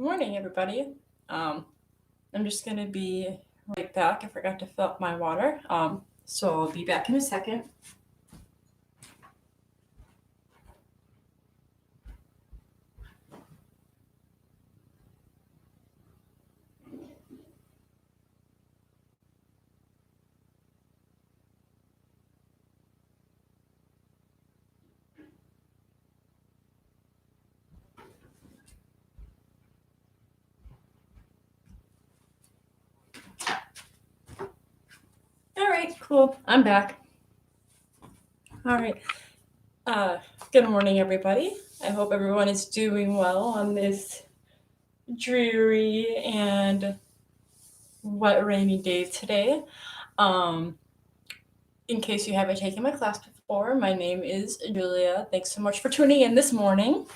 Good morning, everybody. Um, I'm just gonna be right back. I forgot to fill up my water. So I'll be back in a second. All right, cool. I'm back. All right. Uh, Good morning, everybody. I hope everyone is doing well on this dreary and wet, rainy day today. Um, in case you haven't taken my class before, my name is Julia. Thanks so much for tuning in this morning.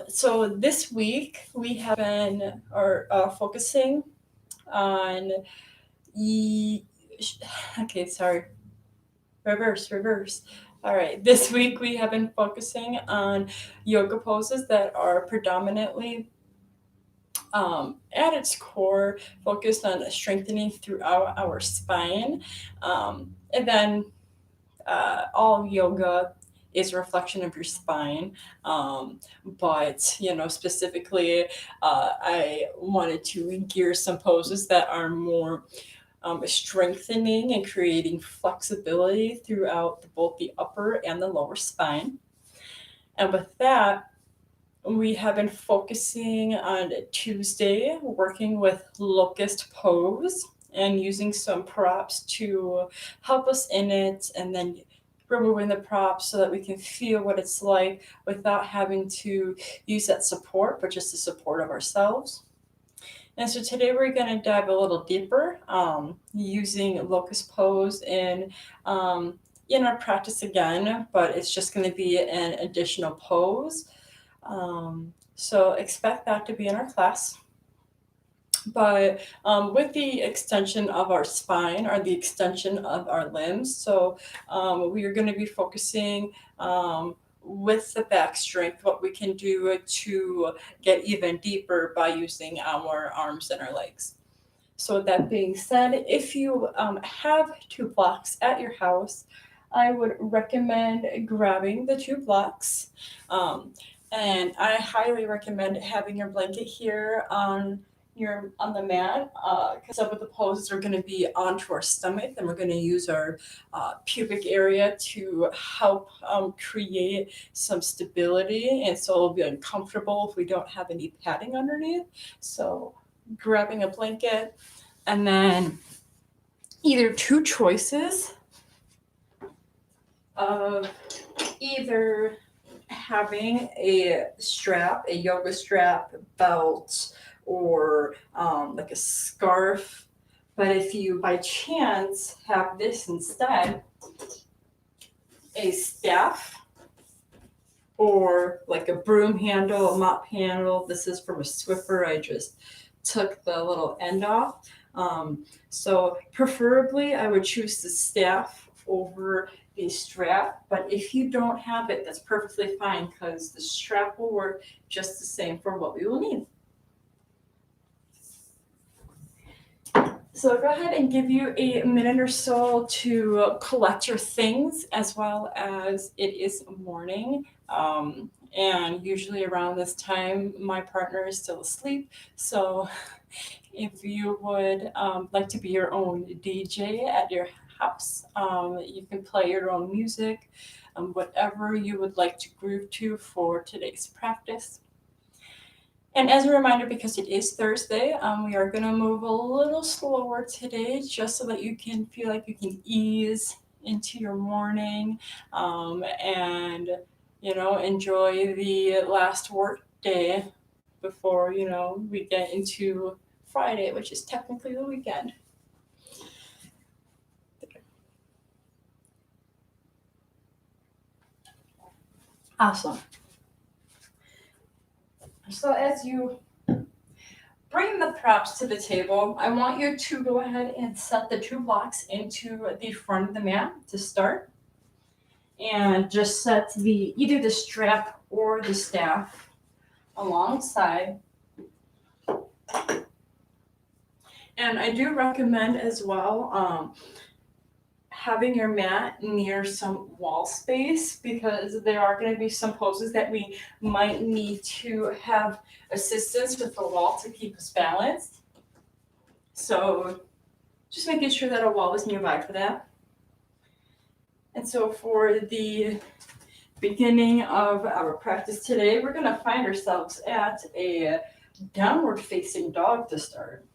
So this week we have been focusing on e- okay, sorry, reverse. All right, this week we have been focusing on yoga poses that are predominantly at its core focused on strengthening throughout our spine. And then all yoga is a reflection of your spine. But, specifically, I wanted to gear some poses that are more strengthening and creating flexibility throughout both the upper and the lower spine. And with that, we have been focusing on Tuesday, working with locust pose and using some props to help us in it, and then removing the props so that we can feel what it's like without having to use that support, but just the support of ourselves. And so today we're going to dive a little deeper using locust pose in our practice again, but it's just going to be an additional pose. So expect that to be in our class. But with the extension of our spine or the extension of our limbs, so we are going to be focusing with the back strength, what we can do to get even deeper by using our arms and our legs. So with that being said, if you have two blocks at your house, I would recommend grabbing the two blocks. Um, and I highly recommend having your blanket here on the mat because some of the poses are going to be onto our stomach, and we're going to use our pubic area to help create some stability, and so it'll be uncomfortable if we don't have any padding underneath. So grabbing a blanket, and then either two choices of either having a strap, a yoga strap, belt, or like a scarf. But if you by chance have this instead, a staff or like a broom handle, a mop handle. This is from a Swiffer. I just took the little end off. So preferably I would choose the staff over the strap, but if you don't have it, that's perfectly fine because the strap will work just the same for what we will need. So go ahead and give you a minute or so to collect your things, as well as it is morning. And usually around this time, my partner is still asleep. So if you would like to be your own DJ at your house, you can play your own music, whatever you would like to groove to for today's practice. And as a reminder, because it is Thursday, we are going to move a little slower today just so that you can feel like you can ease into your morning and, enjoy the last work day before, we get into Friday, which is technically the weekend. Awesome. So as you bring the props to the table, I want you to go ahead and set the two blocks into the front of the mat to start. And just set either the strap or the staff alongside. And I do recommend as well having your mat near some wall space, because there are going to be some poses that we might need to have assistance with the wall to keep us balanced. So just making sure that a wall is nearby for that. And so for the beginning of our practice today, we're going to find ourselves at a downward facing dog to start.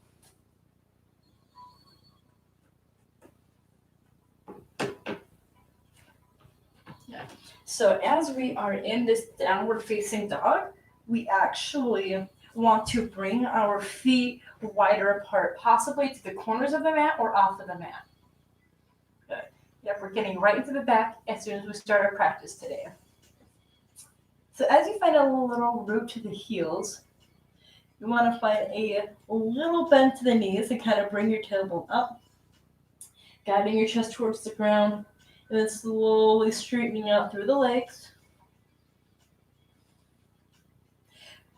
So as we are in this downward facing dog, we actually want to bring our feet wider apart, possibly to the corners of the mat or off of the mat. Good. Yep, we're getting right into the back as soon as we start our practice today. So as you find a little root to the heels, you want to find a little bend to the knees and kind of bring your tailbone up, guiding your chest towards the ground, and then slowly straightening out through the legs.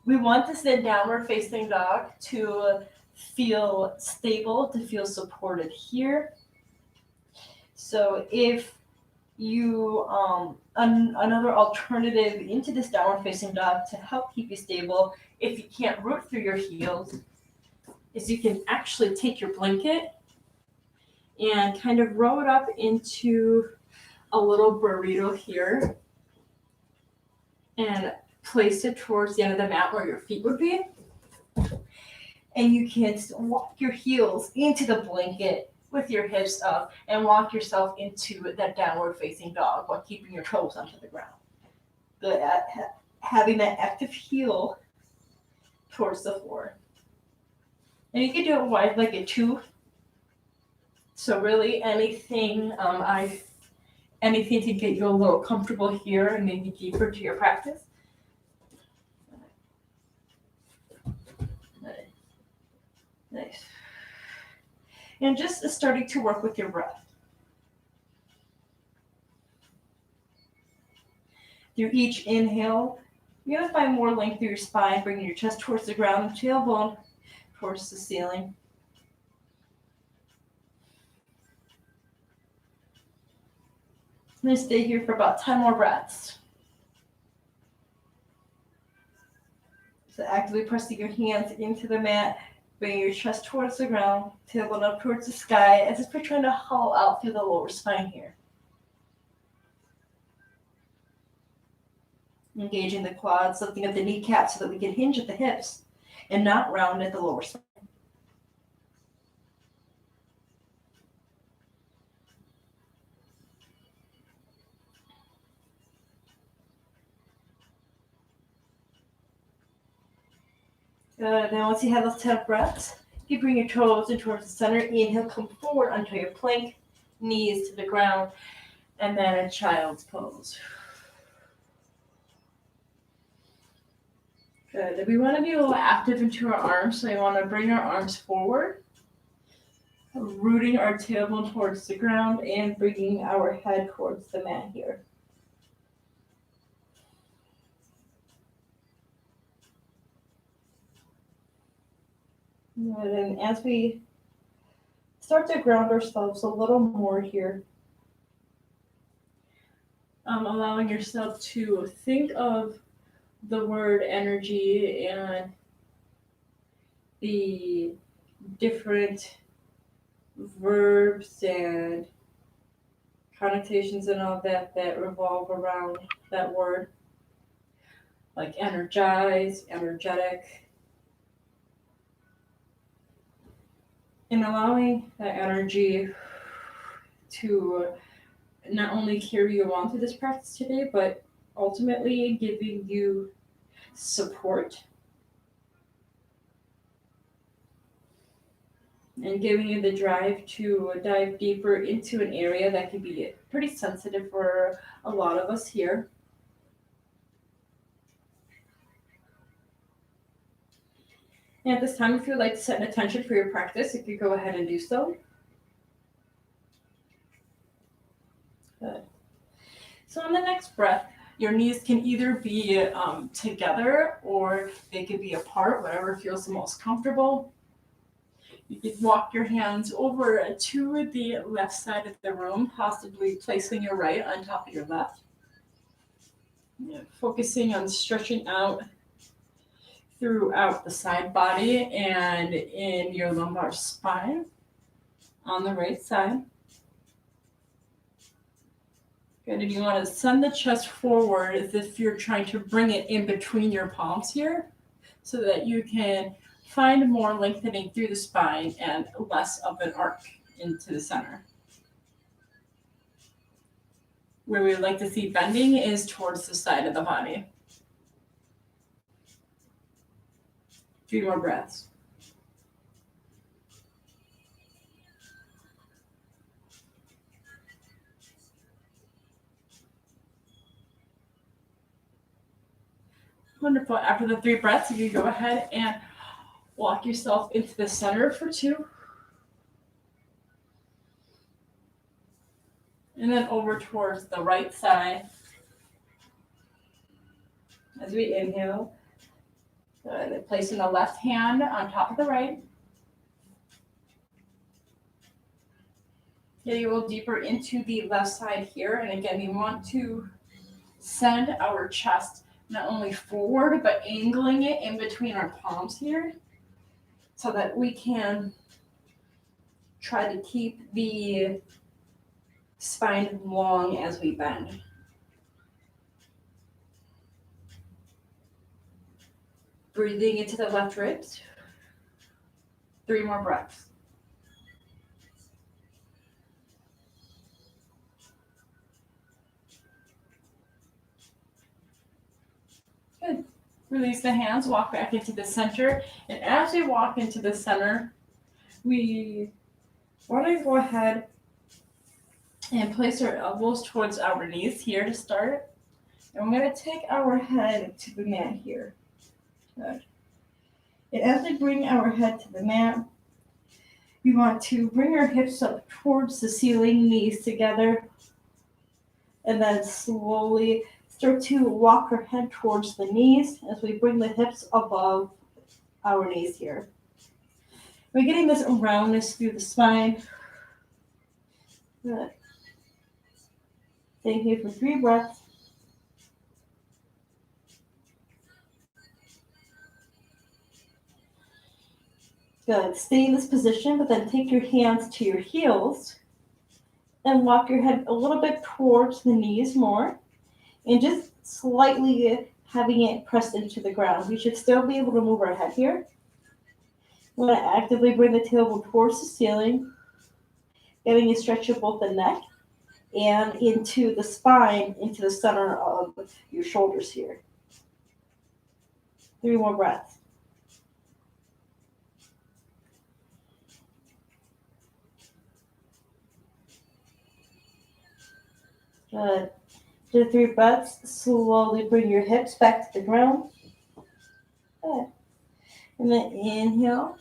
We want this downward facing dog to feel stable, to feel supported here. So if you, another alternative into this downward facing dog to help keep you stable, if you can't root through your heels, is you can actually take your blanket and kind of roll it up into a little burrito here and place it towards the end of the mat where your feet would be. And you can walk your heels into the blanket with your hips up and walk yourself into that downward facing dog while keeping your toes onto the ground. Good at having that active heel towards the floor. And you can do it wide-legged too. So really anything anything to get you a little comfortable here and maybe deeper to your practice. Nice. And just starting to work with your breath. Through each inhale, you're going to find more length through your spine, bringing your chest towards the ground, tailbone towards the ceiling. I'm going to stay here for about 10 more breaths. So actively pressing your hands into the mat, bringing your chest towards the ground, tailbone up towards the sky, as if we're trying to hollow out through the lower spine here. Engaging the quads, lifting up the kneecaps so that we can hinge at the hips and not round at the lower spine. Good. Then once you have those 10 breaths, you bring your toes in towards the center. Inhale, come forward onto your plank, knees to the ground, and then a child's pose. Good. We want to be a little active into our arms, so you want to bring our arms forward, rooting our tailbone towards the ground and bringing our head towards the mat here. And as we start to ground ourselves a little more here, allowing yourself to think of the word energy and the different verbs and connotations and all that revolve around that word, like energize, energetic. And allowing that energy to not only carry you on through this practice today, but ultimately giving you support and giving you the drive to dive deeper into an area that can be pretty sensitive for a lot of us here. And at this time, if you would like to set an intention for your practice, you could go ahead and do so. Good. So on the next breath, Your knees can either be together or they could be apart, whatever feels the most comfortable. You can walk your hands over to the left side of the room, possibly placing your right on top of your left. Focusing on stretching out throughout the side body and in your lumbar spine on the right side. Good, and you want to send the chest forward as if you're trying to bring it in between your palms here so that you can find more lengthening through the spine and less of an arc into the center. Where we like to see bending is towards the side of the body. 3 more breaths. Wonderful. After the 3 breaths, you can go ahead and walk yourself into the center for 2. And then over towards the right side. As we inhale, placing the left hand on top of the right. Getting a little deeper into the left side here. And again, we want to send our chest not only forward, but angling it in between our palms here so that we can try to keep the spine long as we bend. Breathing into the left ribs. 3 more breaths. Good. Release the hands, walk back into the center. And as we walk into the center, we want to go ahead and place our elbows towards our knees here to start. And we're going to take our head to the mat here. Good. And as we bring our head to the mat, we want to bring our hips up towards the ceiling, knees together, and then slowly start to walk our head towards the knees as we bring the hips above our knees here. We're getting this roundness through the spine. Good. Stay here for 3 breaths. Good. Stay in this position, but then take your hands to your heels and walk your head a little bit towards the knees more and just slightly having it pressed into the ground. We should still be able to move our head here. We want to actively bring the tailbone towards the ceiling, getting a stretch of both the neck and into the spine, into the center of your shoulders here. 3 more breaths. Good. Do 3 breaths. Slowly bring your hips back to the ground. Good. And then inhale.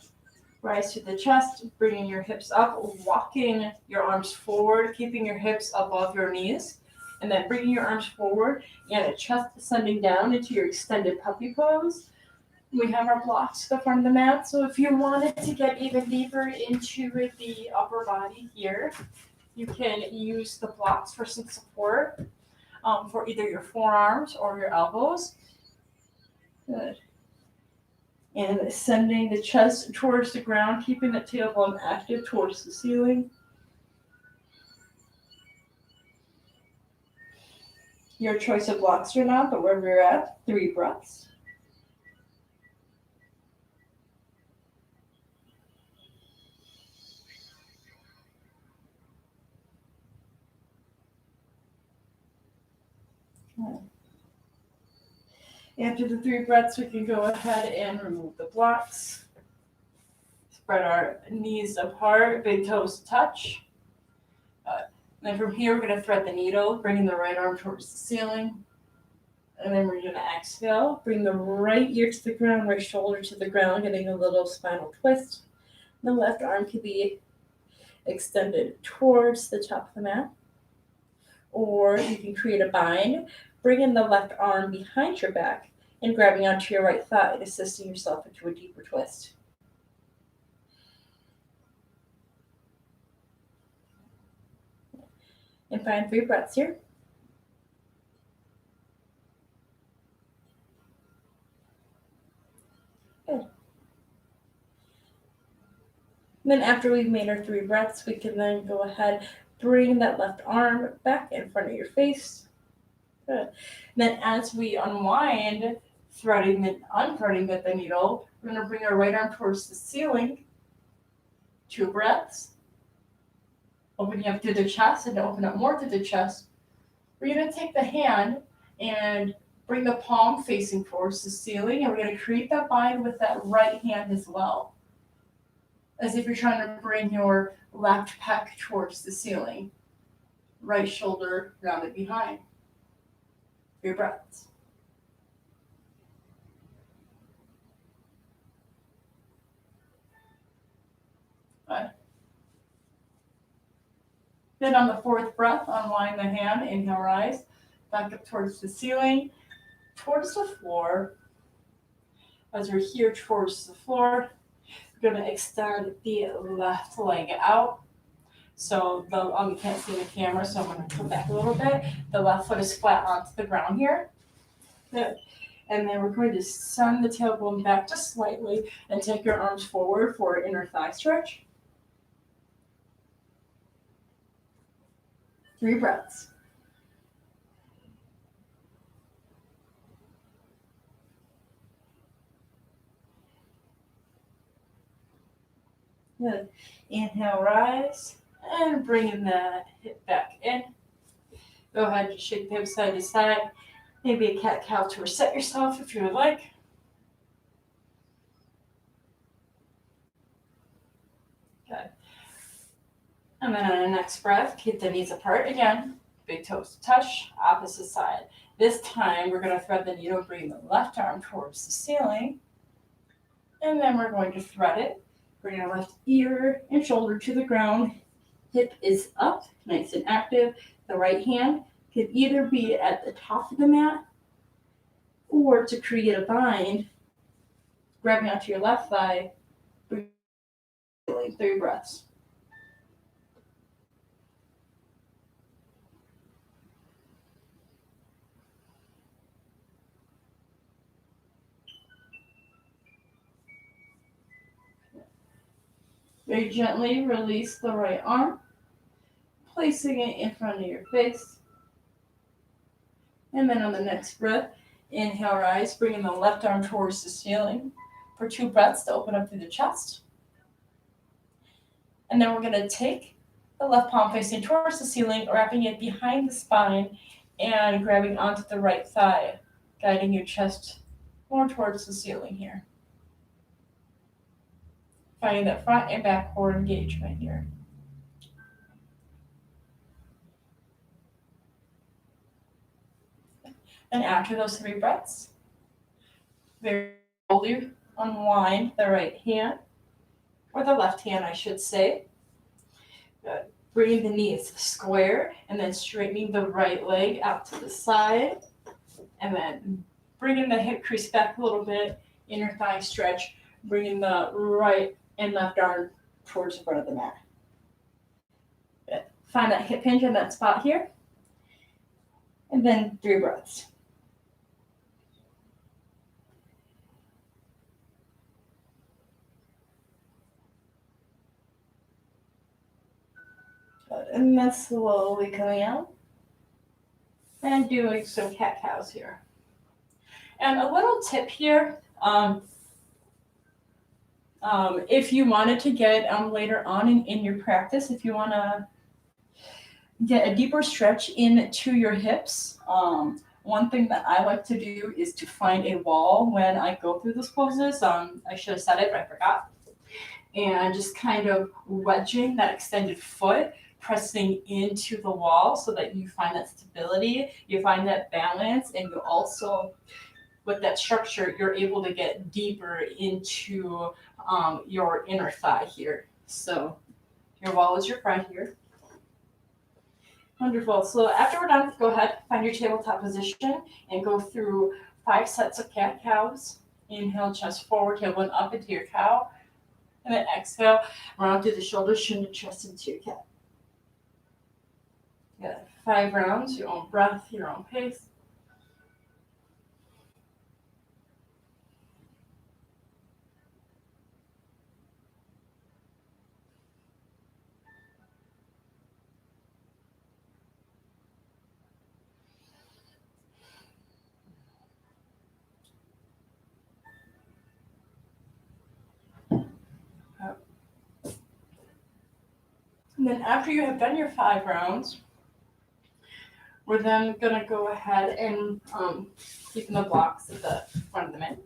Rise to the chest, bringing your hips up, walking your arms forward, keeping your hips above your knees, and then bringing your arms forward and a chest descending down into your extended puppy pose. We have our blocks to the front of the mat, so if you wanted to get even deeper into the upper body here, you can use the blocks for some support for either your forearms or your elbows. Good. And sending the chest towards the ground, keeping the tailbone active towards the ceiling. Your choice of blocks or not, but wherever you're at, 3 breaths. Okay. After the 3 breaths, we can go ahead and remove the blocks. Spread our knees apart, big toes touch. Then from here, we're going to thread the needle, bringing the right arm towards the ceiling. And then we're going to exhale, bring the right ear to the ground, right shoulder to the ground, getting a little spinal twist. The left arm can be extended towards the top of the mat. Or you can create a bind, bringing the left arm behind your back and grabbing onto your right thigh, assisting yourself into a deeper twist. And find 3 breaths here. Good. Then after we've made our 3 breaths, we can then go ahead, bring that left arm back in front of your face. Good. Then as we unwind, threading and unthreading with the needle, we're going to bring our right arm towards the ceiling. 2 breaths. Opening up through the chest, and to open up more through the chest, we're going to take the hand and bring the palm facing towards the ceiling, and we're going to create that bind with that right hand as well, as if you're trying to bring your left pec towards the ceiling. Right shoulder rounded behind. 3 breaths. Good. Then on the 4th breath, unwind the hand, inhale, rise, back up towards the ceiling, towards the floor. As we're here towards the floor, we're going to extend the left leg out. So you can't see the camera, so I'm going to come back a little bit. The left foot is flat onto the ground here. Good. And then we're going to send the tailbone back just slightly and take your arms forward for an inner thigh stretch. 3 breaths. Good. Inhale, rise, and bringing the hip back in. Go ahead and shake the hips side to side. Maybe a cat-cow to reset yourself if you would like. Good. And then on the next breath, keep the knees apart again. Big toes touch, opposite side. This time, we're going to thread the needle, bring the left arm towards the ceiling. And then we're going to thread it. Bring our left ear and shoulder to the ground. Hip is up, nice and active. The right hand can either be at the top of the mat or to create a bind, grabbing onto your left thigh, 3 breaths. Very gently release the right arm, placing it in front of your face. And then on the next breath, inhale, rise, bringing the left arm towards the ceiling for 2 breaths to open up through the chest. And then we're going to take the left palm facing towards the ceiling, wrapping it behind the spine and grabbing onto the right thigh, guiding your chest more towards the ceiling here. Finding that front and back core engagement here. And after those 3 breaths, very slowly unwind the right hand, or the left hand, I should say. Good. Bringing the knees square, and then straightening the right leg out to the side, and then bringing the hip crease back a little bit, inner thigh stretch, bringing the right and left arm towards the front of the mat. Good. Find that hip hinge in that spot here, and then 3 breaths. Good. And then slowly coming out and doing some cat-cows here. And a little tip here, if you wanted to get later on in your practice, if you want to get a deeper stretch into your hips, one thing that I like to do is to find a wall when I go through those poses. I should have said it, but I forgot. And just kind of wedging that extended foot, pressing into the wall so that you find that stability, you find that balance, and you also, with that structure, you're able to get deeper into your inner thigh here. So your wall is your friend here. Wonderful. So after we're done, go ahead, find your tabletop position, and go through 5 sets of cat-cows. Inhale, chest forward, tailbone up into your cow. And then exhale, round through the shoulders, chin to chest into your cat. Yeah, 5 rounds, your own breath, your own pace. And then after you have done your 5 rounds, we're then gonna go ahead and keeping the blocks at the front of the mat.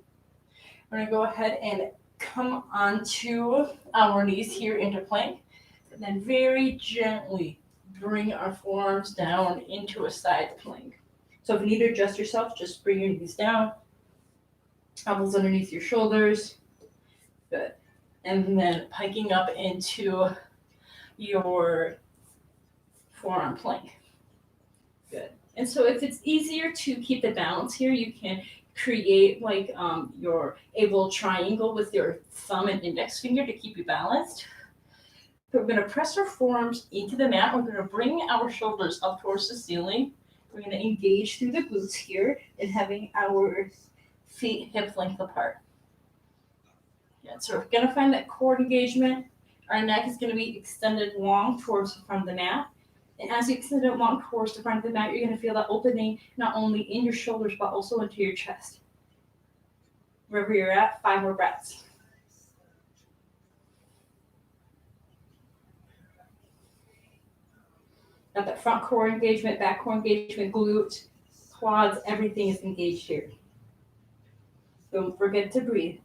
We're gonna go ahead and come onto our knees here into plank, and then very gently bring our forearms down into a side plank. So if you need to adjust yourself, just bring your knees down, elbows underneath your shoulders. Good. And then piking up into your forearm plank. Good. And so if it's easier to keep the balance here, you can create like your a little triangle with your thumb and index finger to keep you balanced. So we're going to press our forearms into the mat. We're going to bring our shoulders up towards the ceiling. We're going to engage through the glutes here and having our feet hip length apart. Yeah, so we're going to find that core engagement. Our neck is going to be extended long towards the front of the mat. And as you extend it long towards the front of the mat, you're going to feel that opening not only in your shoulders, but also into your chest. Wherever you're at, 5 more breaths. Got that front core engagement, back core engagement, glutes, quads, everything is engaged here. Don't forget to breathe.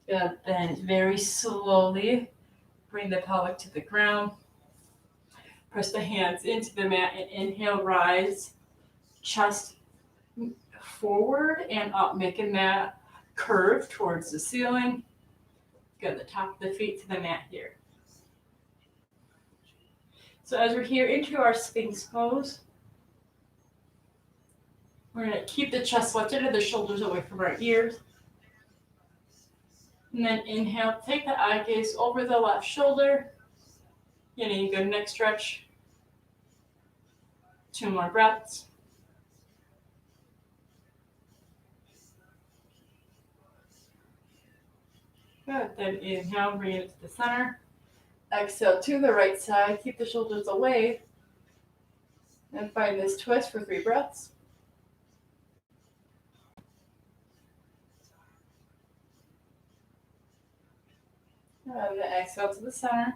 Good. Then very slowly bring the pelvic to the ground. Press the hands into the mat and inhale, rise, chest forward and up, making that curve towards the ceiling. Good. The top of the feet to the mat here. So as we're here into our Sphinx pose, we're going to keep the chest lifted and the shoulders away from our ears. And then inhale, take the eye gaze over the left shoulder. Getting a good neck stretch. 2 more breaths. Good. Then inhale, bring it to the center. Exhale to the right side. Keep the shoulders away. And find this twist for 3 breaths. And then exhale to the center.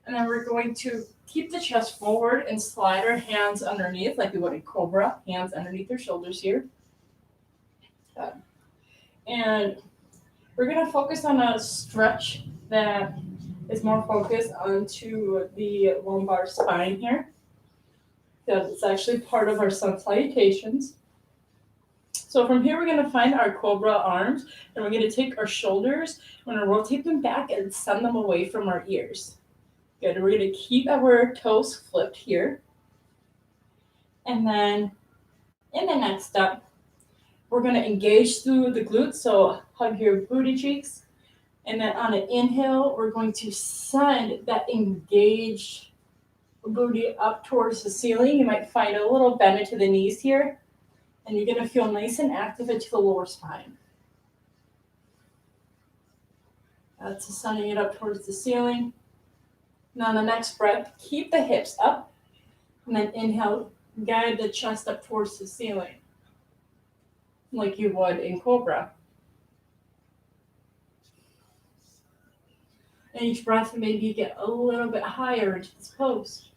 And then we're going to keep the chest forward and slide our hands underneath like we would in Cobra. Hands underneath your shoulders here. Good. And we're going to focus on a stretch that is more focused onto the lumbar spine here. That's actually part of our sun salutations. So from here, we're going to find our Cobra arms, and we're going to take our shoulders, we're going to rotate them back and send them away from our ears. Good. We're going to keep our toes flipped here. And then in the next step, we're going to engage through the glutes, so hug your booty cheeks. And then on an inhale, we're going to send that engaged booty up towards the ceiling. You might find a little bend into the knees here. And you're going to feel nice and active into the lower spine. That's sending it up towards the ceiling. Now on the next breath, keep the hips up. And then inhale, guide the chest up towards the ceiling. Like you would in Cobra. And each breath, maybe get a little bit higher into this pose.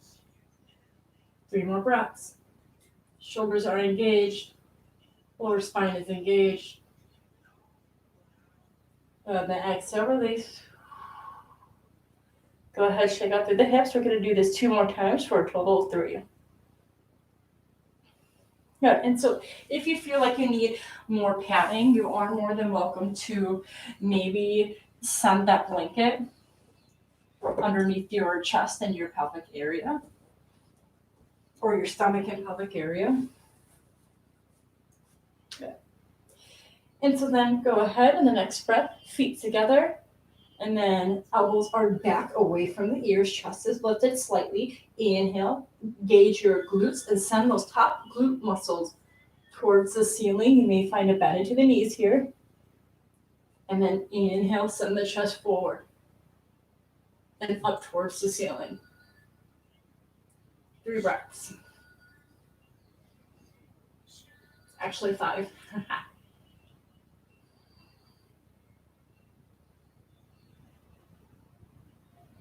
3 more breaths. Shoulders are engaged. Lower spine is engaged. Then exhale, release. Go ahead, shake out through the hips. We're going to do this 2 more times for a total of 3. Yeah, and so if you feel like you need more padding, you are more than welcome to maybe send that blanket underneath your chest and your pelvic area, or your stomach and pelvic area. Good. And so then go ahead in the next breath, feet together, and then elbows are back away from the ears, chest is lifted slightly. Inhale, gauge your glutes and send those top glute muscles towards the ceiling. You may find a bend into the knees here. And then inhale, send the chest forward and up towards the ceiling. 3 breaths. Actually 5.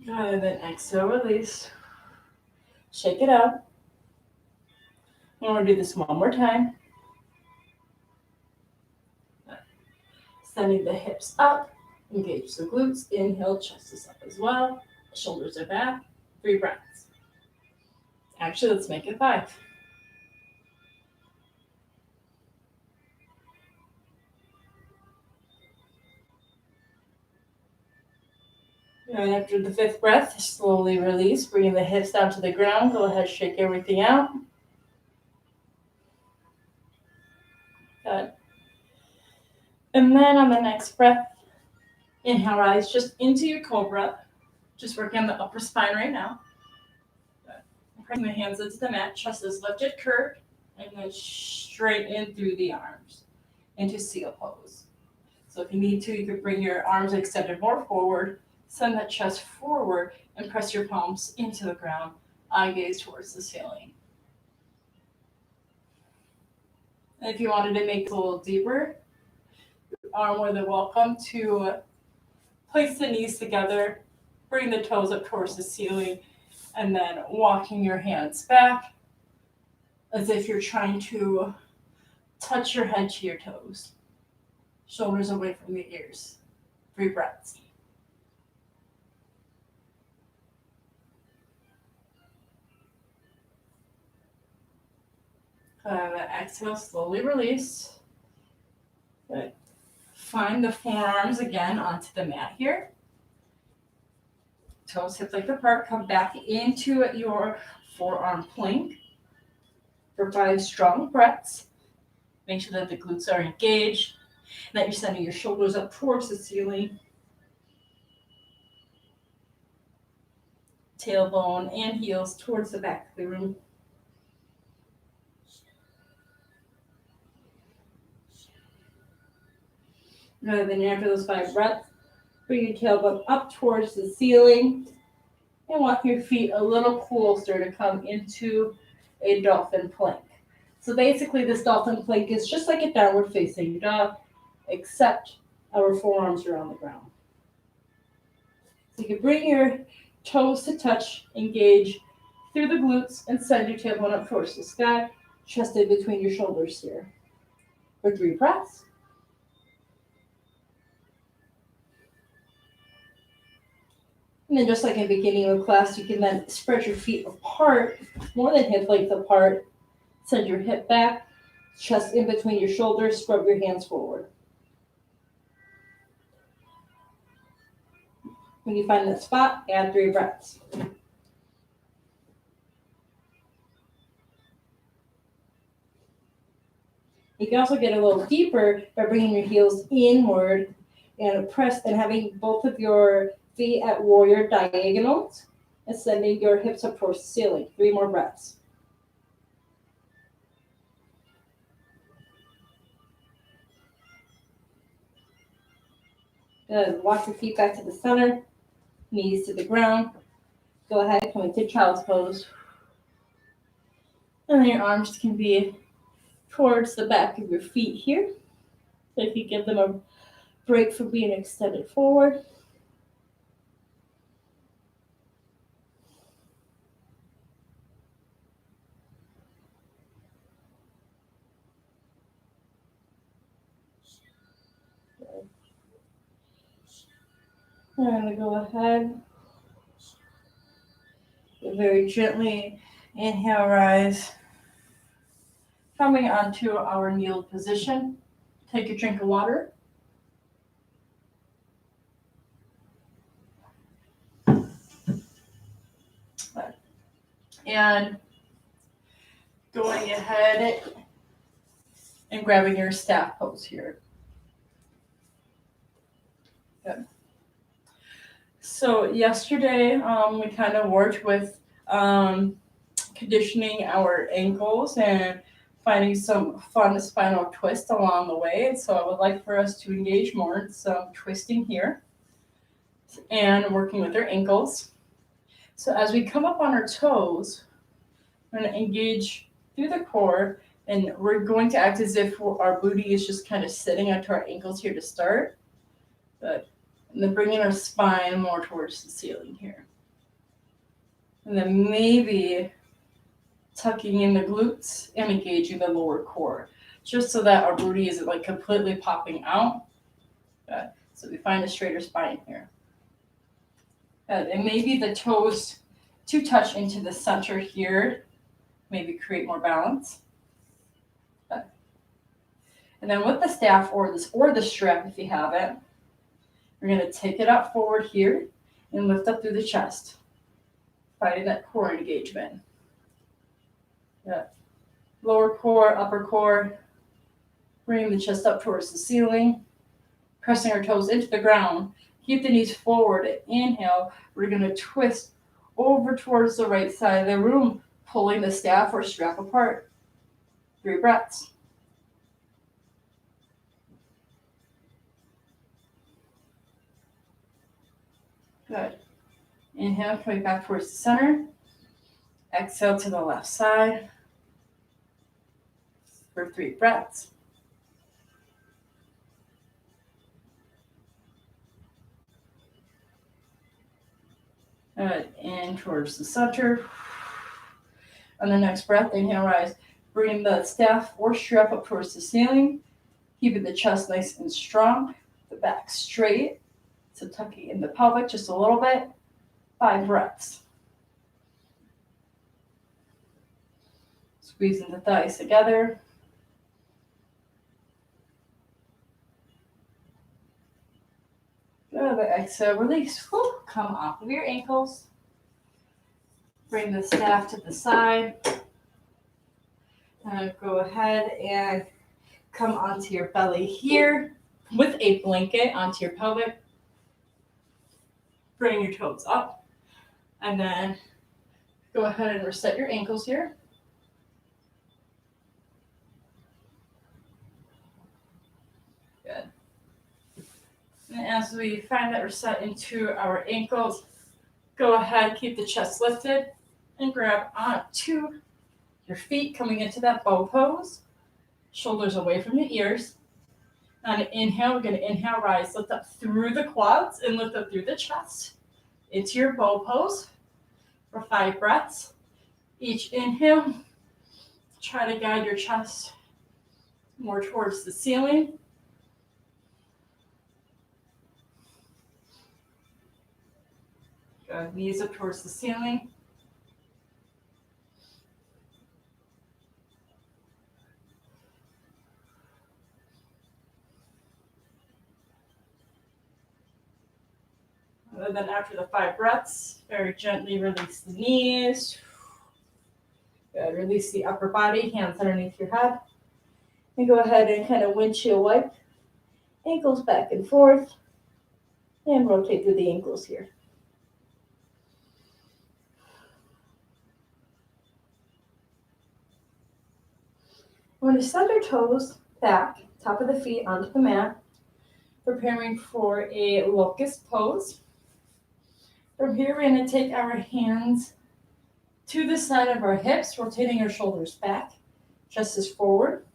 And then exhale, release. Shake it out. I'm going to do this one more time. Sending the hips up. Engage the glutes. Inhale, chest is up as well. Shoulders are back. 3 breaths. Actually, let's make it 5. And after the 5th breath, slowly release, bringing the hips down to the ground. Go ahead, shake everything out. Good. And then on the next breath, inhale, rise just into your cobra. Just working on the upper spine right now. Good. Pressing the hands into the mat, chest is lifted, curved, and then straight in through the arms into seal pose. So if you need to, you could bring your arms extended more forward. Send that chest forward and press your palms into the ground. Eye gaze towards the ceiling. And if you wanted to make it a little deeper, you are more than welcome to place the knees together, bring the toes up towards the ceiling, and then walking your hands back as if you're trying to touch your head to your toes. Shoulders away from the ears. 3 breaths. Exhale, slowly release. Good. Find the forearms again onto the mat here. Toes hip width apart. Come back into your forearm plank for 5 strong breaths. Make sure that the glutes are engaged, that you're sending your shoulders up towards the ceiling. Tailbone and heels towards the back of the room. And then after those 5 breaths, bring your tailbone up towards the ceiling and walk your feet a little closer to come into a dolphin plank. So basically this dolphin plank is just like a downward facing dog, except our forearms are on the ground. So you can bring your toes to touch, engage through the glutes, and send your tailbone up towards the sky, chest in between your shoulders here. For 3 breaths. And then just like in the beginning of class, you can then spread your feet apart, more than hip length apart. Send your hip back, chest in between your shoulders, scrub your hands forward. When you find that spot, add 3 breaths. You can also get a little deeper by bringing your heels inward and press and having both of your feet at warrior diagonals and sending your hips up towards the ceiling. 3 more breaths. Good. Walk your feet back to the center, knees to the ground. Go ahead, come into child's pose. And then your arms can be towards the back of your feet here. So if you give them a break from being extended forward. And I'm going to go ahead. Very gently inhale, rise. Coming onto our kneeled position. Take a drink of water. And going ahead and grabbing your staff pose here. Good. So yesterday, we kind of worked with conditioning our ankles and finding some fun spinal twist along the way. So I would like for us to engage more in some twisting here and working with our ankles. So as we come up on our toes, we're going to engage through the core, and we're going to act as if our booty is just kind of sitting onto our ankles here to start. Good. And then bringing our spine more towards the ceiling here. And then maybe tucking in the glutes and engaging the lower core, just so that our booty isn't like completely popping out. Good. So we find a straighter spine here. Good. And maybe the toes to touch into the center here, maybe create more balance. Good. And then with the staff or the strap, if you have it, we're going to take it up forward here and lift up through the chest, finding that core engagement. Yeah. Lower core, upper core, bringing the chest up towards the ceiling, pressing our toes into the ground. Keep the knees forward. Inhale, we're going to twist over towards the right side of the room, pulling the staff or strap apart. 3 breaths. Good. Inhale, coming back towards the center. Exhale to the left side for 3 breaths. Good. In towards the center. On the next breath, inhale, rise. Bring the staff or strap up towards the ceiling. Keeping the chest nice and strong. The back straight. So tucking in the pelvic just a little bit. 5 breaths. Squeezing the thighs together. Good. Exhale, release. Come off of your ankles. Bring the staff to the side. And go ahead and come onto your belly here with a blanket onto your pelvic. Bring your toes up. And then go ahead and reset your ankles here. Good. And as we find that we're set into our ankles, go ahead, keep the chest lifted, and grab onto your feet, coming into that bow pose. Shoulders away from the ears. On an inhale, we're going to inhale, rise, lift up through the quads, and lift up through the chest. Into your bow pose for 5 breaths. Each inhale, try to guide your chest more towards the ceiling. Good. Knees up towards the ceiling. And then after the 5 breaths, very gently release the knees. Good. Release the upper body, hands underneath your head. And go ahead and kind of windshield wipe. Ankles back and forth. And rotate through the ankles here. We're going to send our toes back, top of the feet onto the mat, preparing for a locust pose. From here, we're going to take our hands to the side of our hips, rotating our shoulders back, chest is forward.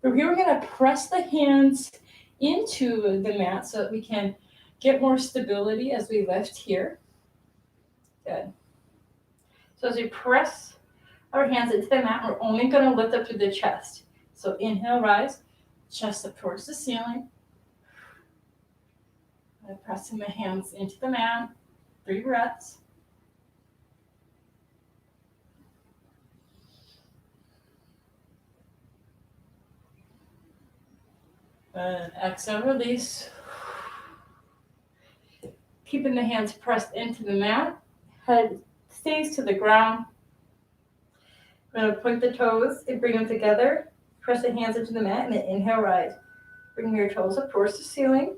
From here, we're going to press the hands into the mat so that we can get more stability as we lift here. Good. So as we press our hands into the mat, we're only going to lift up to the chest. So inhale, rise, chest up towards the ceiling. I'm pressing the hands into the mat. 3 breaths. Exhale, release. Keeping the hands pressed into the mat. Head stays to the ground. We're going to point the toes and bring them together. Press the hands into the mat and then inhale, rise. Bring your toes up towards the ceiling.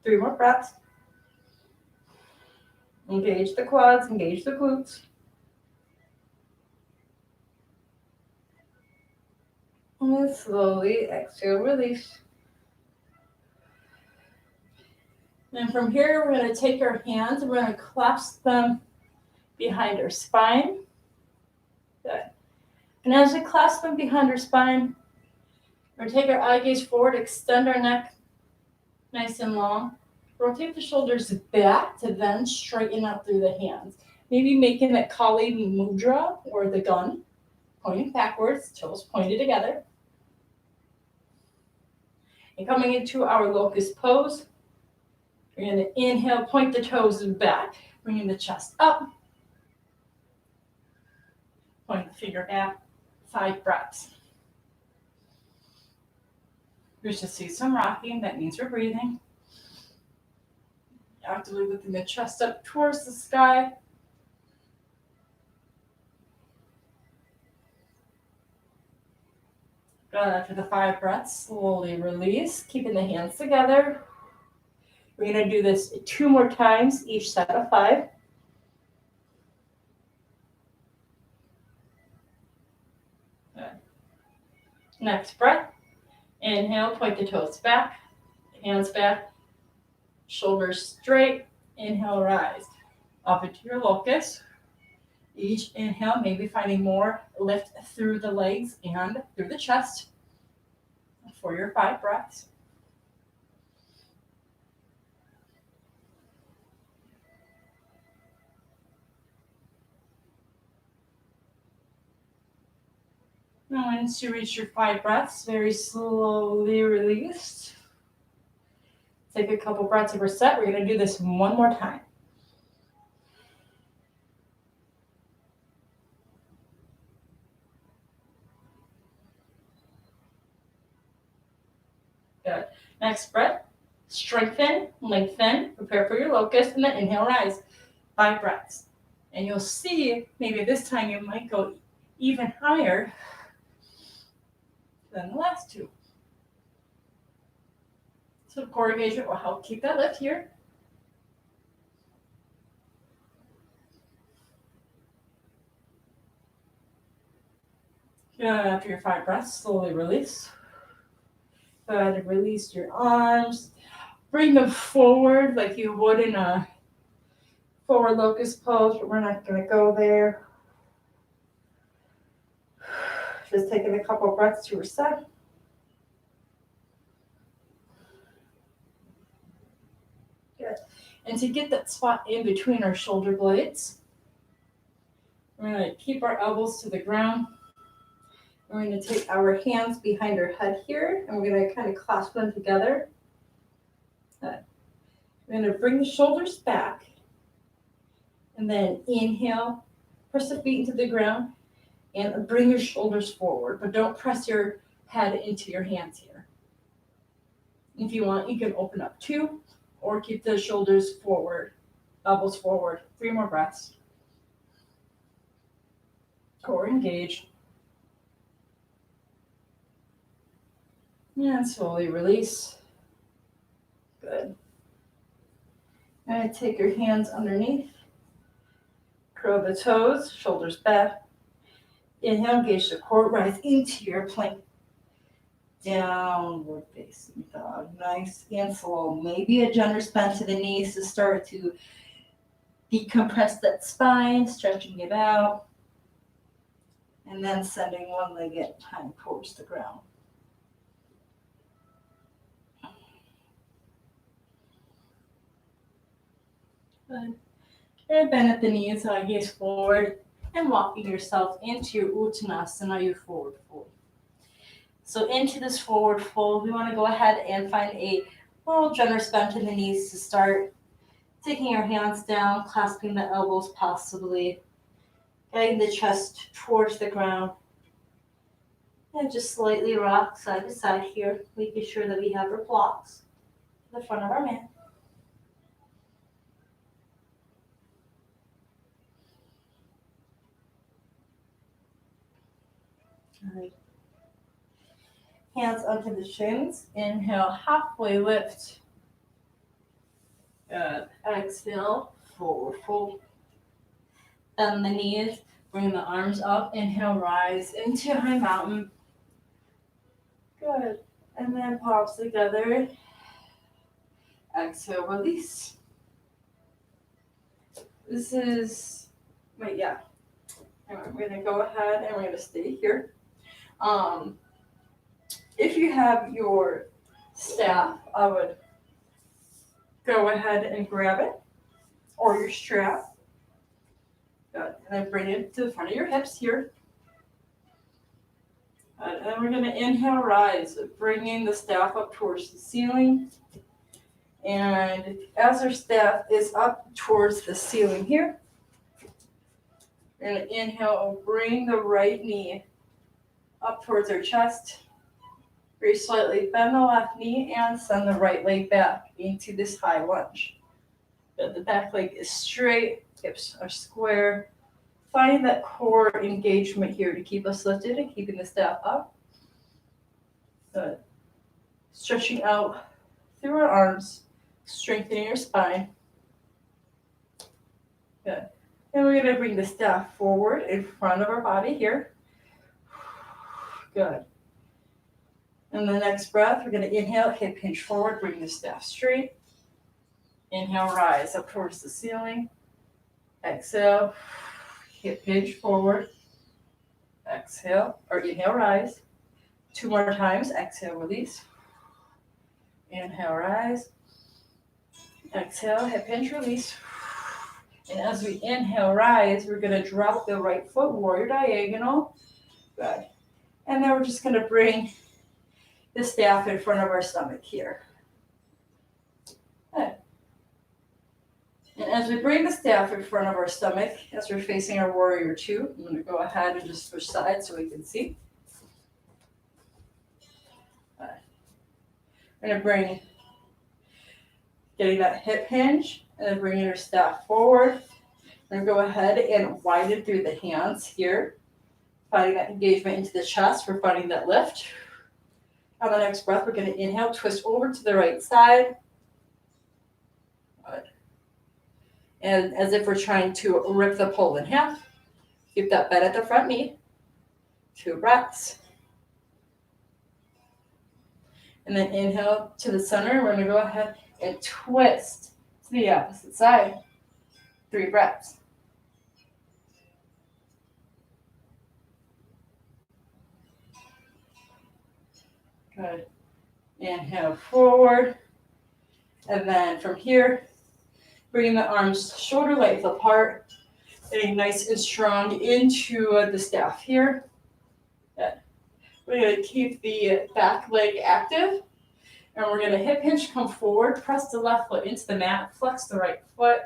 3 more breaths. Engage the quads, engage the glutes. And then slowly exhale, release. And from here, we're going to take our hands and we're going to clasp them behind our spine. Good. And as we clasp them behind our spine, we're going to take our eye gaze forward, extend our neck nice and long. Rotate the shoulders back to then straighten up through the hands. Maybe making that Kali Mudra or the gun, pointing backwards, toes pointed together. And coming into our locust pose, we're going to inhale, point the toes back, bringing the chest up. Point the finger back, 5 breaths. We should see some rocking, that means we're breathing. Actively lifting the chest up towards the sky. Good. After the 5 breaths, slowly release, keeping the hands together. We're going to do this 2 more times, each set of 5. Good. Next breath. Inhale, point the toes back, hands back, shoulders straight. Inhale, rise. Up into your locust. Each inhale, maybe finding more lift through the legs and through the chest for your 5 breaths. Now, once you reach your 5 breaths, very slowly release. Take a couple breaths of reset. We're going to do this 1 more time. Good. Next breath. Strengthen, lengthen, prepare for your locust, and then inhale, rise. 5 breaths. And you'll see, maybe this time you might go even higher than the last 2. So core engagement will help keep that lift here. Good. After your 5 breaths, slowly release. Good. Release your arms. Bring them forward like you would in a forward locust pose, but we're not going to go there. Just taking a couple breaths to reset. Good. And to get that spot in between our shoulder blades, we're going to keep our elbows to the ground. We're going to take our hands behind our head here, and we're going to kind of clasp them together. Good. We're going to bring the shoulders back, and then inhale, press the feet into the ground, and bring your shoulders forward, but don't press your head into your hands here. If you want, you can open up 2, or keep the shoulders forward, elbows forward. 3 more breaths. Core engage. And slowly release. Good. And take your hands underneath. Curl the toes, shoulders back. Inhale, engage the core, rise into your plank. Downward facing dog. Nice and slow. Maybe a generous bend to the knees to start to decompress that spine, stretching it out. And then sending one leg at a time towards the ground. Good. And bend at the knees, gaze forward, and walking yourself into your Uttanasana, your forward fold. So into this forward fold, we want to go ahead and find a little generous bend in the knees to start. Taking your hands down, clasping the elbows possibly, guiding the chest towards the ground. And just slightly rock side to side here, making sure that we have our blocks to the front of our mat. Good. Hands onto the shins. Inhale, halfway lift. Good. Exhale, forward fold. Bend the knees. Bring the arms up. Inhale, rise into high mountain. Good. And then palms together. Exhale, release. This is, wait, yeah. We're going to go ahead and we're going to stay here. If you have your staff, I would go ahead and grab it, or your strap. Good. And then bring it to the front of your hips here. And then we're going to inhale, rise, bringing the staff up towards the ceiling. And as our staff is up towards the ceiling here, we're going to inhale, bring the right knee up towards our chest. Very slightly bend the left knee and send the right leg back into this high lunge. The back leg is straight, hips are square. Find that core engagement here to keep us lifted and keeping the staff up. Good. Stretching out through our arms, strengthening your spine. Good. And we're going to bring the staff forward in front of our body here. Good. And the next breath, we're going to inhale, hip hinge forward, bring the staff straight. Inhale, rise up towards the ceiling. Exhale, hip hinge forward. Exhale, or inhale, rise. 2 more times. Exhale, release. Inhale, rise. Exhale, hip hinge, release. And as we inhale, rise, we're going to drop the right foot, warrior diagonal. Good. And then we're just going to bring the staff in front of our stomach here. Good. And as we bring the staff in front of our stomach, as we're facing our warrior two, I'm going to go ahead and just switch sides so we can see. We're going to bring, getting that hip hinge, and then bringing our staff forward. We're going to go ahead and widen through the hands here, finding that engagement into the chest. We're finding that lift. On the next breath, we're going to inhale, twist over to the right side. Good. And as if we're trying to rip the pole in half, keep that bend at the front knee. 2 breaths. And then inhale to the center. We're going to go ahead and twist to the opposite side. 3 breaths. Good. Inhale forward. And then from here, bringing the arms shoulder length apart, getting nice and strong into the staff here. Good. We're going to keep the back leg active. And we're going to hip hinge, come forward, press the left foot into the mat, flex the right foot,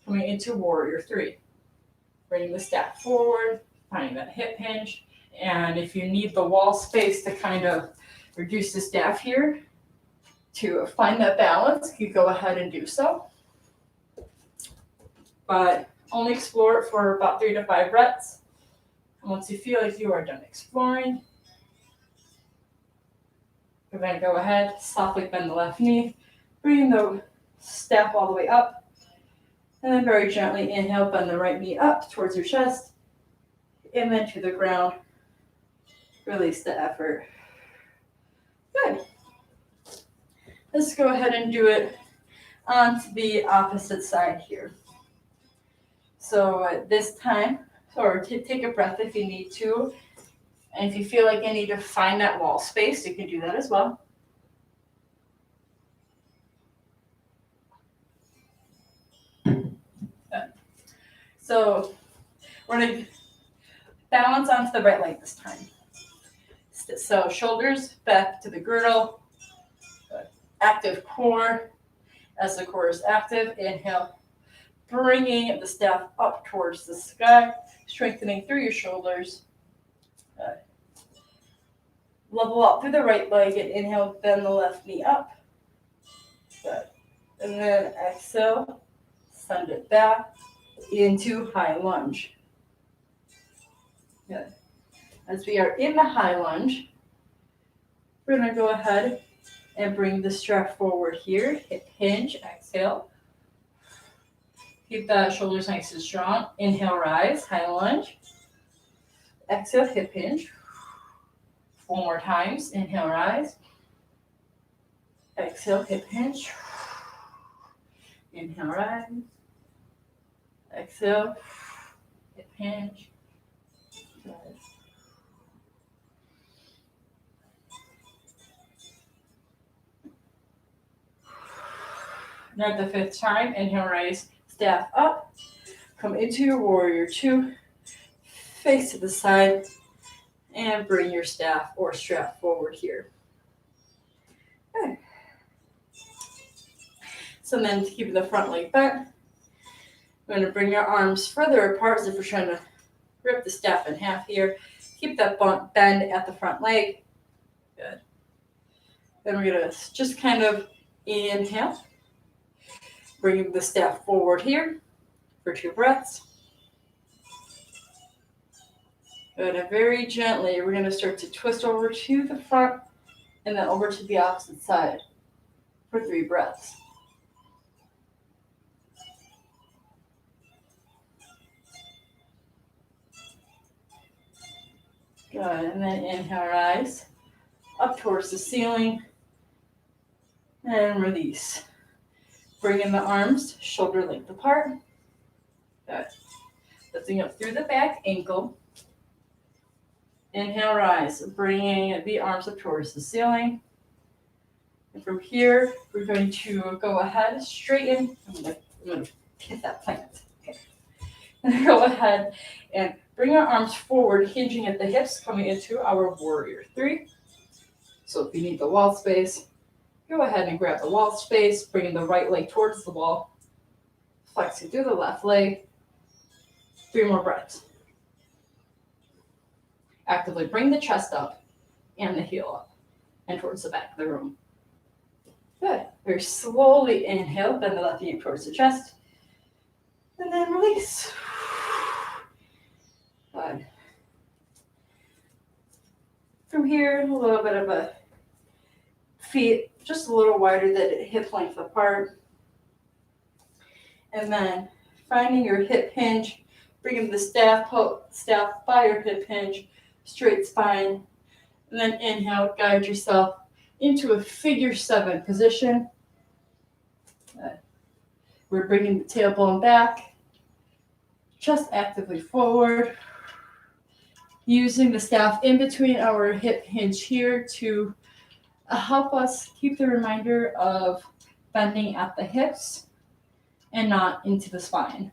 coming into warrior 3. Bring the staff forward, finding that hip hinge. And if you need the wall space to kind of reduce the staff here, to find that balance, you go ahead and do so. But only explore it for about 3 to 5 breaths. And once you feel like you are done exploring, we're going to go ahead, softly bend the left knee, bring the staff all the way up, and then very gently inhale, bend the right knee up towards your chest, and then to the ground. Release the effort. Good. Let's go ahead and do it onto the opposite side here. So this time, or take a breath if you need to. And if you feel like you need to find that wall space, you can do that as well. So we're going to balance onto the right leg this time. So shoulders back to the girdle. Active core. As the core is active, inhale, bringing the staff up towards the sky, strengthening through your shoulders. Level up through the right leg and inhale, bend the left knee up. Good. And then exhale, send it back into high lunge. Good. As we are in the high lunge, we're going to go ahead and bring the strap forward here. Hip hinge, exhale. Keep the shoulders nice and strong. Inhale, rise, high lunge. Exhale, hip hinge. 4 more times. Inhale, rise. Exhale, hip hinge. Inhale, rise. Exhale, hip hinge. Now at the 5th time, inhale, raise, staff up. Come into your warrior 2. Face to the side. And bring your staff or strap forward here. Okay. So then to keep the front leg bent, we're going to bring your arms further apart as if we're trying to rip the staff in half here. Keep that bend at the front leg. Good. Then we're going to just kind of inhale. Bring the staff forward here for 2 breaths. Good. And very gently, we're going to start to twist over to the front and then over to the opposite side for 3 breaths. Good. And then inhale, rise up towards the ceiling and release. Bring in the arms shoulder length apart. Good. Lifting up through the back ankle. Inhale, rise, bringing the arms up towards the ceiling. And from here, we're going to go ahead, straighten. I'm going to hit that plant. Okay. And go ahead and bring our arms forward, hinging at the hips, coming into our warrior 3. So if you need the wall space, go ahead and grab the wall space, bringing the right leg towards the wall, flexing through the left leg. 3 more breaths. Actively bring the chest up and the heel up and towards the back of the room. Good. Very slowly inhale, bend the left knee towards the chest, and then release. Good. From here, a little bit of a feet just a little wider than hip length apart. And then finding your hip hinge, bringing the staff by your hip hinge, straight spine, and then inhale, guide yourself into a figure 7 position. We're bringing the tailbone back, chest actively forward, using the staff in between our hip hinge here to help us keep the reminder of bending at the hips and not into the spine.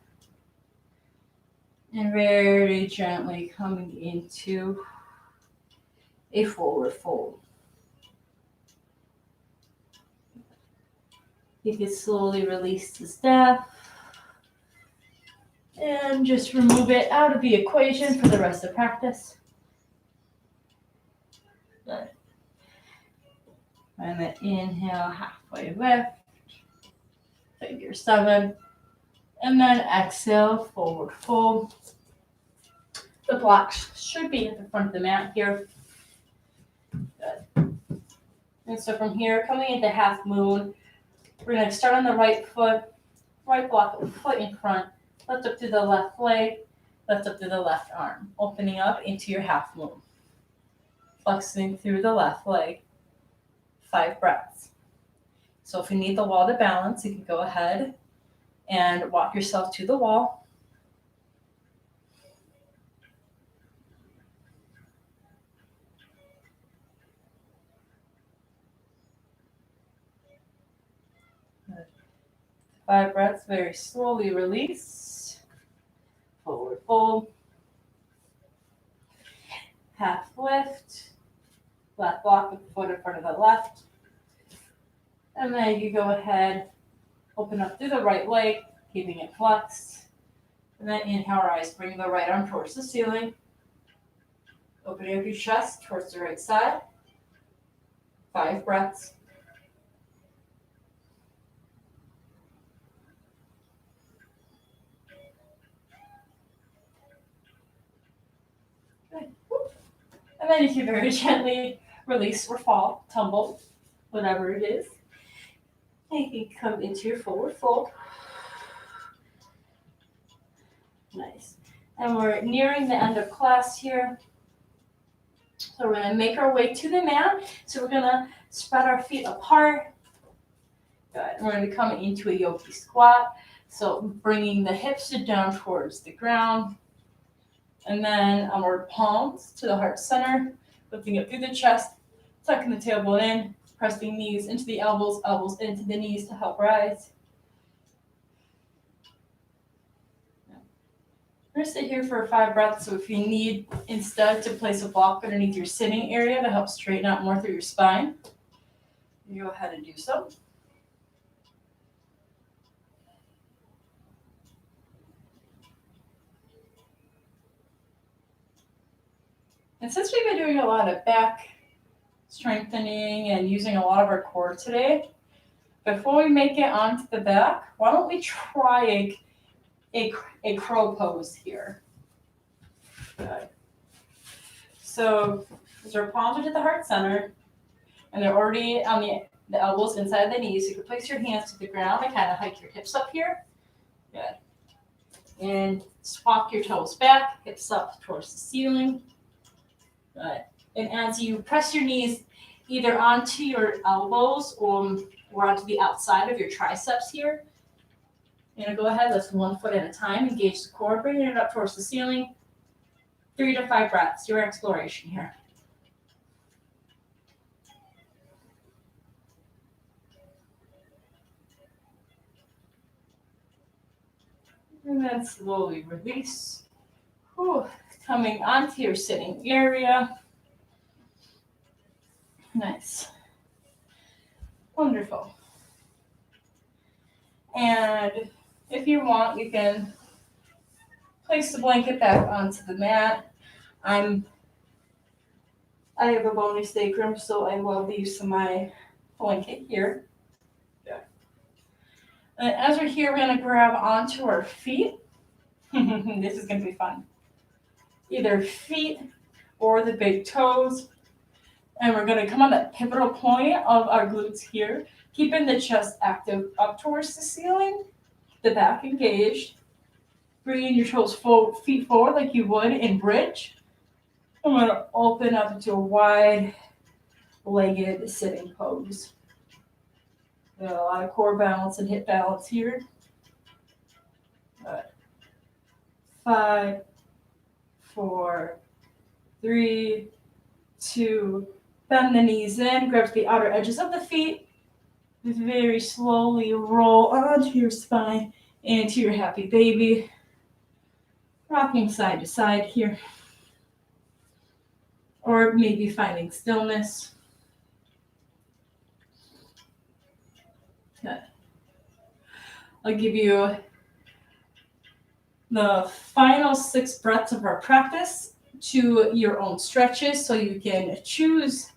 And very gently coming into a forward fold. You can slowly release the staff and just remove it out of the equation for the rest of practice. Good. And then inhale, halfway lift, figure 7, and then exhale, forward fold. The blocks should be at the front of the mat here. Good. And so from here, coming into half moon, we're going to start on the right foot, right block of the foot in front, lift up through the left leg, lift up through the left arm, opening up into your half moon. Flexing through the left leg, 5 breaths. So if you need the wall to balance, you can go ahead and walk yourself to the wall. Good. 5 breaths, very slowly release. Forward fold. Half lift. Left block with the foot in front of the left. And then you go ahead, open up through the right leg, keeping it flexed. And then inhale, rise, bring the right arm towards the ceiling. Opening up your chest towards the right side. 5 breaths. Good. And then you can very gently release or fall, tumble, whatever it is. And you can come into your forward fold. Nice. And we're nearing the end of class here. So we're going to make our way to the mat. So we're going to spread our feet apart. Good. We're going to come into a yogi squat. So bringing the hips down towards the ground. And then onward palms to the heart center. Lifting up through the chest. Tucking the tailbone in. Pressing knees into the elbows, elbows into the knees to help rise. We're going to sit here for 5 breaths. So if you need instead to place a block underneath your sitting area to help straighten out more through your spine, you go ahead and do so. And since we've been doing a lot of back strengthening and using a lot of our core today, before we make it onto the back, why don't we try a crow pose here? Good. So as our palms are to the heart center, and they're already on the elbows inside the knees, you can place your hands to the ground and kind of hike your hips up here. Good. And walk your toes back, hips up towards the ceiling. Good. And as you press your knees either onto your elbows or onto the outside of your triceps here, you're going to go ahead, lift 1 foot at a time, engage the core, bringing it up towards the ceiling. 3 to 5 breaths, your exploration here. And then slowly release. Whew. Coming onto your sitting area. Nice. Wonderful. And if you want, you can place the blanket back onto the mat. I have a bony sacrum, so I love the use of my blanket here. Yeah. And as we're here, we're going to grab onto our feet. This is going to be fun. Either feet or the big toes. And we're going to come on that pivotal point of our glutes here, keeping the chest active up towards the ceiling, the back engaged. Bringing your toes feet forward like you would in bridge. I'm going to open up into a wide-legged sitting pose. Got a lot of core balance and hip balance here. Good. 5, 4, 3, 2. Bend the knees in, grab the outer edges of the feet. Very slowly roll onto your spine into your happy baby. Rocking side to side here. Or maybe finding stillness. Good. I'll give you the final 6 breaths of our practice to your own stretches, so you can choose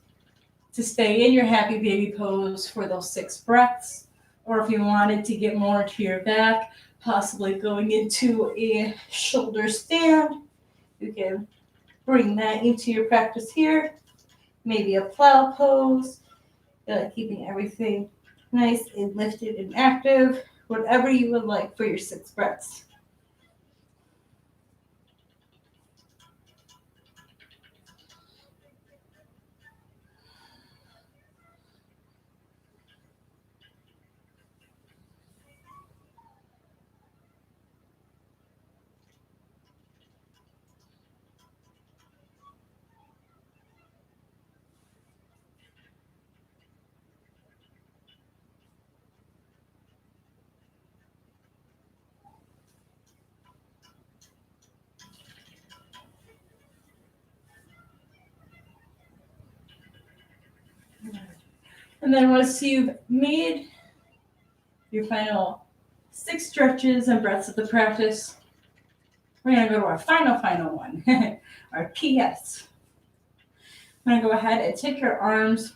to stay in your happy baby pose for those 6 breaths, or if you wanted to get more to your back, possibly going into a shoulder stand, you can bring that into your practice here. Maybe a plow pose, keeping everything nice and lifted and active, whatever you would like for your 6 breaths. And then once you've made your final 6 stretches and breaths of the practice, we're going to go to our final one, our PS. I'm going to go ahead and take your arms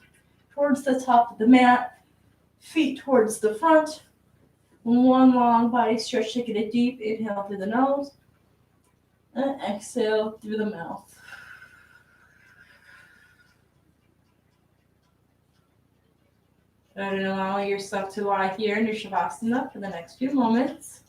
towards the top of the mat, feet towards the front. 1 long body stretch, taking a deep inhale through the nose, and exhale through the mouth. And allowing yourself to lie here in your Shavasana for the next few moments.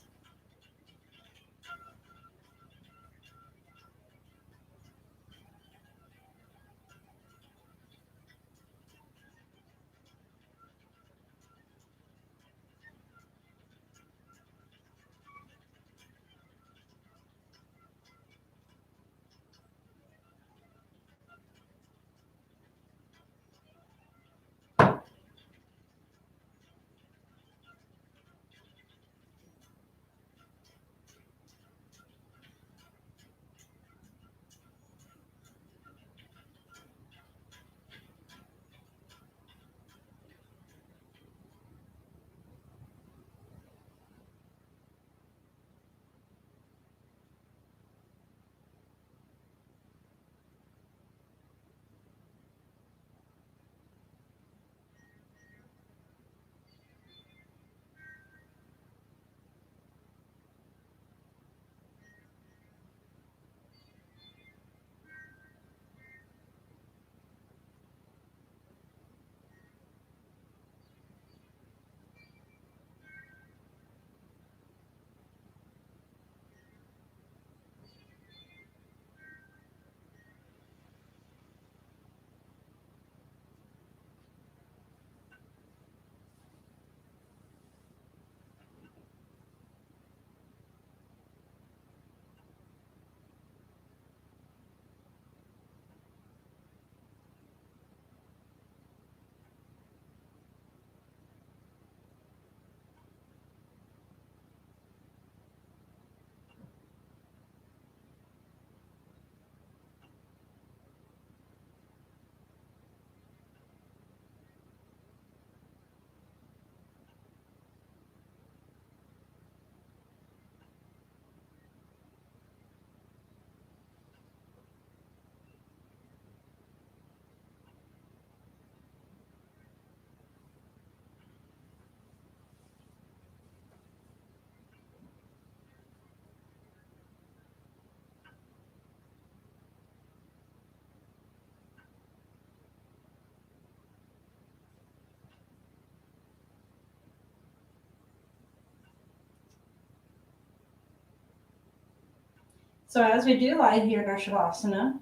So as we do lie here in our Shavasana,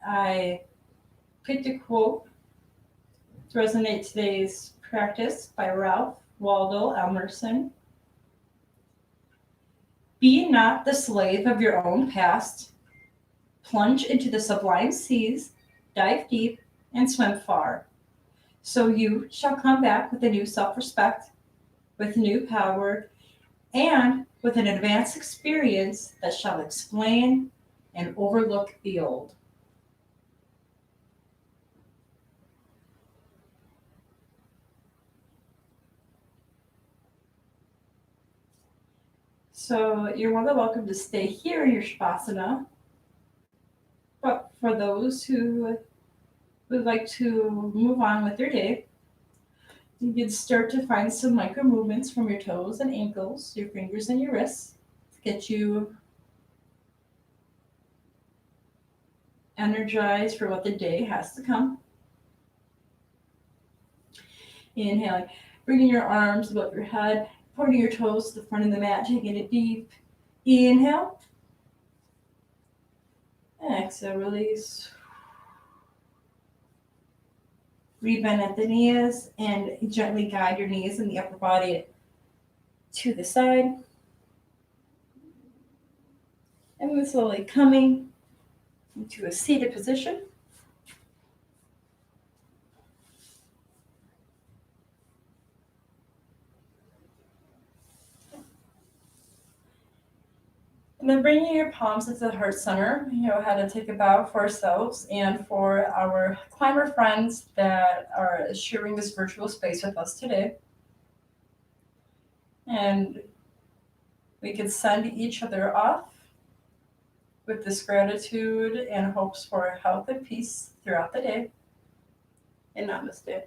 I picked a quote to resonate today's practice by Ralph Waldo Emerson. Be not the slave of your own past. Plunge into the sublime seas, dive deep, and swim far. So you shall come back with a new self respect, with new power, and with an advanced experience that shall explain and overlook the old. So you're more than welcome to stay here in your Shavasana. But for those who would like to move on with their day, you can start to find some micro movements from your toes and ankles, your fingers and your wrists to get you energized for what the day has to come. Inhaling, bringing your arms above your head, pointing your toes to the front of the mat, taking it deep. Inhale. And exhale, release. Rebend at the knees and gently guide your knees and the upper body to the side. And then slowly coming into a seated position. And then bringing your palms into the heart center, you know how to take a bow for ourselves and for our climber friends that are sharing this virtual space with us today. And we can send each other off with this gratitude and hopes for health and peace throughout the day. And namaste.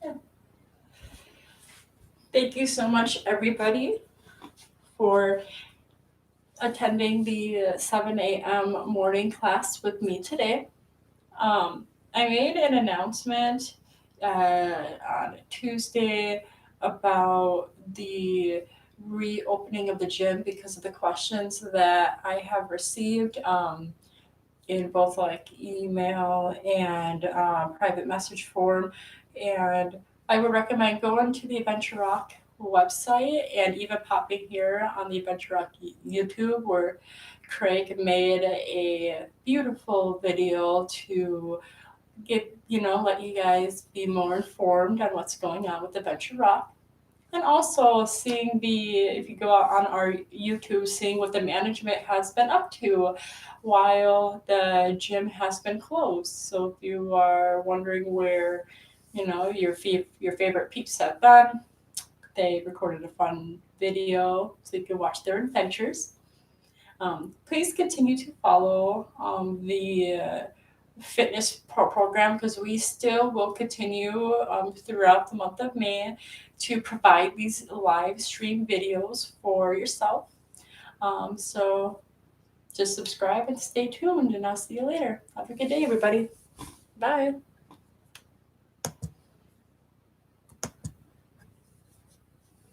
Yeah. Thank you so much, everybody, for attending the 7 a.m. morning class with me today. I made an announcement on Tuesday about the reopening of the gym because of the questions that I have received in both like email and private message form. And I would recommend going to the Adventure Rock website and even popping here on the Adventure Rock YouTube where Craig made a beautiful video to let you guys be more informed on what's going on with Adventure Rock. And also seeing if you go out on our YouTube, seeing what the management has been up to while the gym has been closed. So if you are wondering where, your favorite peeps have been, they recorded a fun video so you can watch their adventures. Please continue to follow the fitness program because we still will continue throughout the month of May to provide these live stream videos for yourself. So just subscribe and stay tuned, and I'll see you later. Have a good day, everybody. Bye.